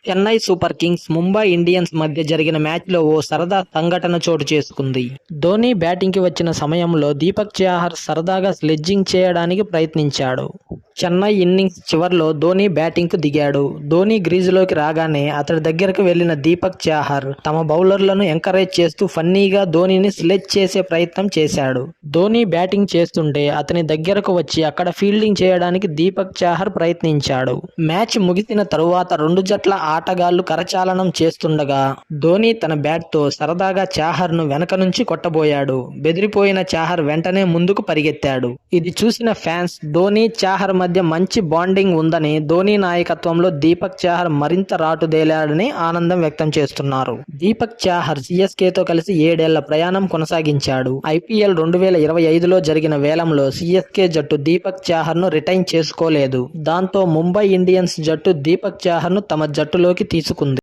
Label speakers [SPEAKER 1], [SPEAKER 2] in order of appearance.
[SPEAKER 1] Chennai super Kings, Mumbai Indians మధ్య జరిగిన మ్యాచ్లో ఓ సరదా సంఘటన చోటు చేసుకుంది. ధోనీ బ్యాటింగ్కి వచ్చిన సమయంలో దీపక్ చాహర్ సరదాగా స్లెడ్జింగ్ చేయడానికి ప్రయత్నించాడు. చెన్నై ఇన్నింగ్స్ చివర్లో ధోనీ బ్యాటింగ్కు దిగాడు. ధోనీ క్రీజులోకి రాగానే అతడి దగ్గరకు వెళ్లిన దీపక్ చాహర్ తమ బౌలర్లను ఎంకరేజ్ చేస్తూ ఫన్నీగా ధోనీని స్లెడ్జ్ చేసే ప్రయత్నం చేశాడు. ధోనీ బ్యాటింగ్ చేస్తుంటే అతని దగ్గరకు వచ్చి అక్కడ ఫీల్డింగ్ చేయడానికి దీపక్ చాహర్ ప్రయత్నించాడు. మ్యాచ్ ముగిసిన తరువాత రెండు జట్ల ఆటగాళ్లు కరచాలనం చేస్తుండగా ధోనీ తన బ్యాట్తో సరదాగా చాహర్ను వెనక నుంచి కొట్టబోయాడు. బెదిరిపోయిన చాహర్ వెంటనే ముందుకు పరిగెత్తాడు. ఇది చూసిన ఫ్యాన్స్ ధోనీ, చాహర్ మధ్య మంచి బాండింగ్ ఉందని, ధోనీ నాయకత్వంలో దీపక్ చాహర్ మరింత రాటుదేలాడని ఆనందం వ్యక్తం చేస్తున్నారు. దీపక్ చాహర్ సిఎస్కేతో కలిసి 7 ఏళ్ల ప్రయాణం కొనసాగించాడు. ఐపీఎల్ 2025లో జరిగిన వేలంలో సిఎస్కే జట్టు దీపక్ చాహర్ను రిటైన్ చేసుకోలేదు. దాంతో ముంబై ఇండియన్స్ జట్టు దీపక్ చాహర్ను తమ జట్టులోకి తీసుకుంది.